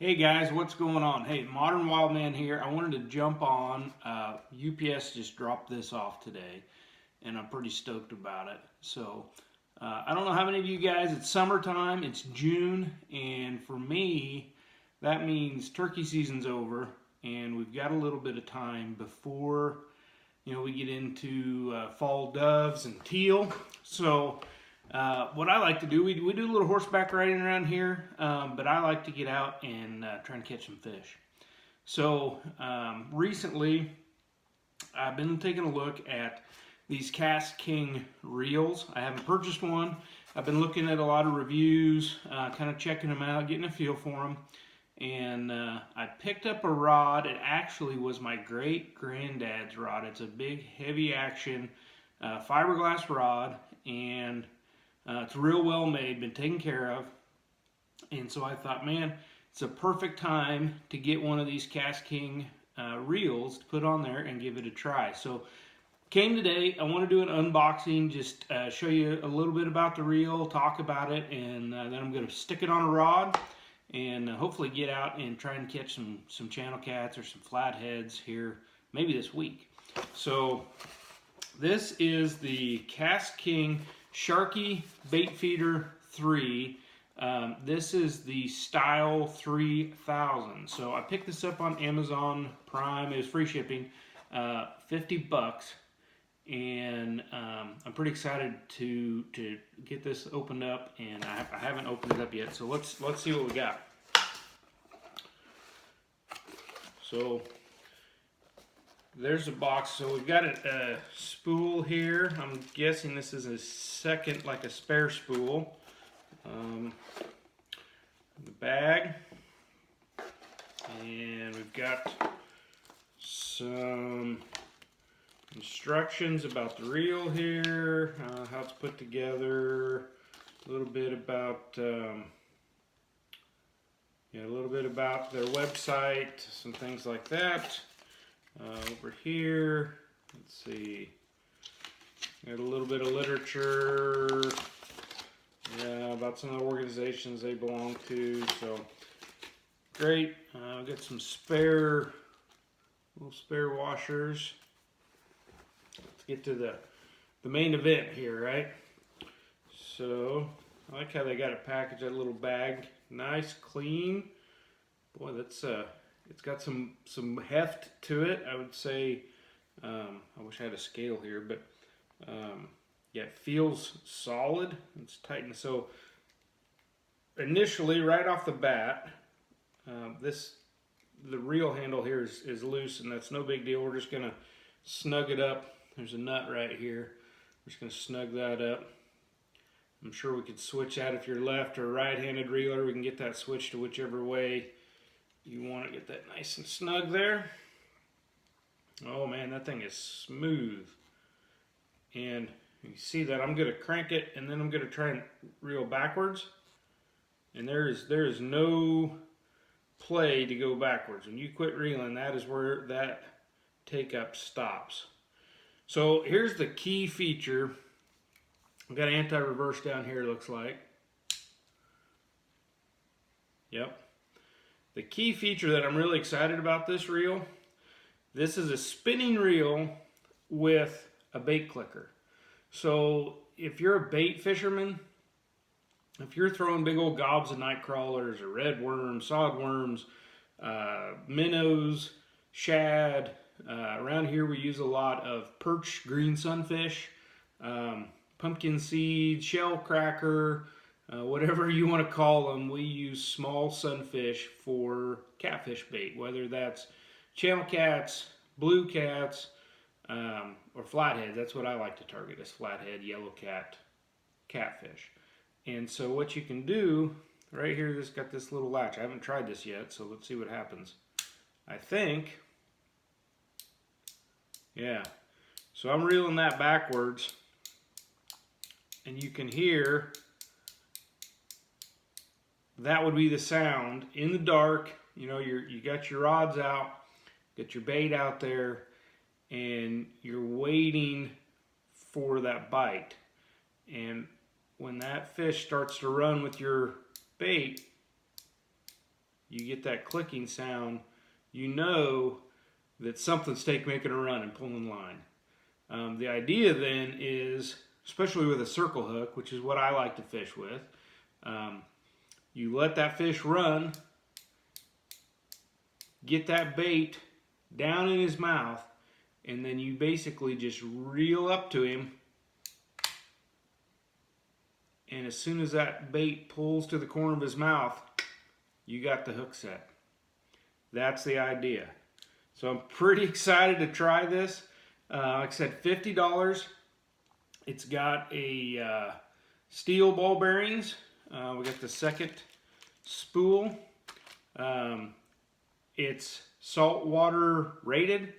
Hey guys, what's going on? Hey, Modern Wildman here. I wanted to jump on. UPS just dropped this off today, and I'm pretty stoked about it. So, I don't know how many of you guys, it's summertime, it's June, and for me, that means turkey season's over, and we've got a little bit of time before, we get into fall doves and teal. So, what I like to do, we do a little horseback riding around here, but I like to get out and try and catch some fish. So recently, I've been taking a look at these Kastking reels. I haven't purchased one. I've been looking at a lot of reviews, kind of checking them out, getting a feel for them. And I picked up a rod. It actually was my great-granddad's rod. It's a big, heavy action fiberglass rod, and it's real well made, been taken care of. And so I thought, man, it's a perfect time to get one of these Kastking reels to put on there and give it a try. So came today, I want to do an unboxing, just show you a little bit about the reel, talk about it, and then I'm going to stick it on a rod and hopefully get out and try and catch some channel cats or some flatheads here maybe this week. So this is the Kastking Sharky Baitfeeder 3. This is the Style 3000. So I picked this up on Amazon Prime. It was free shipping, 50 bucks. And I'm pretty excited to get this opened up, and I haven't opened it up yet. So let's see what we got. So there's a box. So we've got a spool here. I'm guessing this is a second, like a spare spool. The bag, and we've got some instructions about the reel here, how it's put together, a little bit about their website, some things like that. Over here, let's see, got a little bit of literature, about some of the organizations they belong to. So great. I've got some little spare washers. Let's get to the main event here, right? So I like how they got it packaged, that little bag, nice, clean. Boy, that's it's got some heft to it. I would say, I wish I had a scale here, but yeah, it feels solid. It's tight. So initially, right off the bat, the reel handle here is loose, and that's no big deal. We're just gonna snug it up. There's a nut right here. We're just gonna snug that up. I'm sure we could switch that if you're left or right-handed reeler. We can get that switched to whichever way you want to get that nice and snug there. Oh man, that thing is smooth. And you see that I'm going to crank it, and then I'm going to try and reel backwards. And there is no play to go backwards. When you quit reeling, that is where that take up stops. So here's the key feature. I've got anti-reverse down here, it looks like. Yep. The key feature that I'm really excited about this reel, this is a spinning reel with a bait clicker. So if you're a bait fisherman, if you're throwing big old gobs of night crawlers or red worms, sod worms, minnows, shad, around here we use a lot of perch green sunfish, pumpkin seed, shell cracker, whatever you want to call them. We use small sunfish for catfish bait, whether that's channel cats, blue cats, or flathead. That's what I like to target, is flathead, yellow cat, catfish. And so what you can do, right here, this got this little latch. I haven't tried this yet, so let's see what happens. I think, yeah. So I'm reeling that backwards, and you can hear, that would be the sound in the dark. You know, you got your rods out, get your bait out there, and you're waiting for that bite. And when that fish starts to run with your bait, you get that clicking sound, you know that something's making a run and pulling line. The idea then is, especially with a circle hook, which is what I like to fish with, you let that fish run, get that bait down in his mouth, and then you basically just reel up to him, and as soon as that bait pulls to the corner of his mouth, you got the hook set. That's the idea. So I'm pretty excited to try this. Like I said, $50. It's got a steel ball bearings. We got the second spool. It's saltwater rated.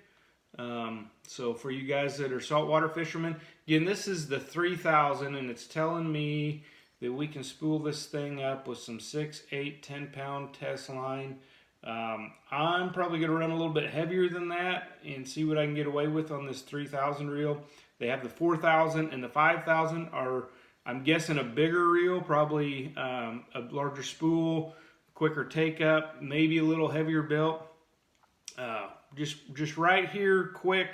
So for you guys that are saltwater fishermen, again, this is the 3000, and it's telling me that we can spool this thing up with some 6, 8, 10-pound test line. I'm probably going to run a little bit heavier than that and see what I can get away with on this 3000 reel. They have the 4000 and the 5000 are, I'm guessing, a bigger reel, probably a larger spool, quicker take up, maybe a little heavier belt. Just right here, quick.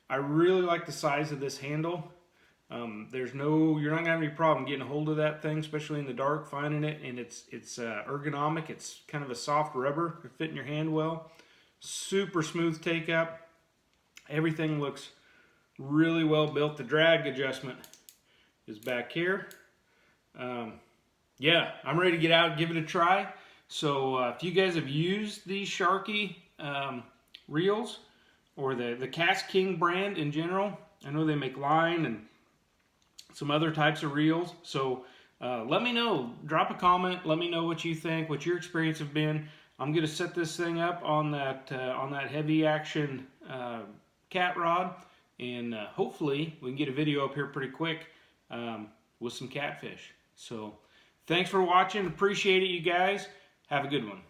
I really like the size of this handle. You're not gonna have any problem getting a hold of that thing, especially in the dark, finding it, and it's ergonomic. It's kind of a soft rubber, it fit in your hand well. Super smooth take up. Everything looks really well built. The drag adjustment is back here. Yeah, I'm ready to get out and give it a try. So if you guys have used these Sharky reels or the Kastking brand in general, I know they make line and some other types of reels. So let me know. Drop a comment. Let me know what you think, what your experience have been. I'm going to set this thing up on that heavy action cat rod, and hopefully we can get a video up here pretty quick with some catfish. So thanks for watching. Appreciate it, you guys. Have a good one.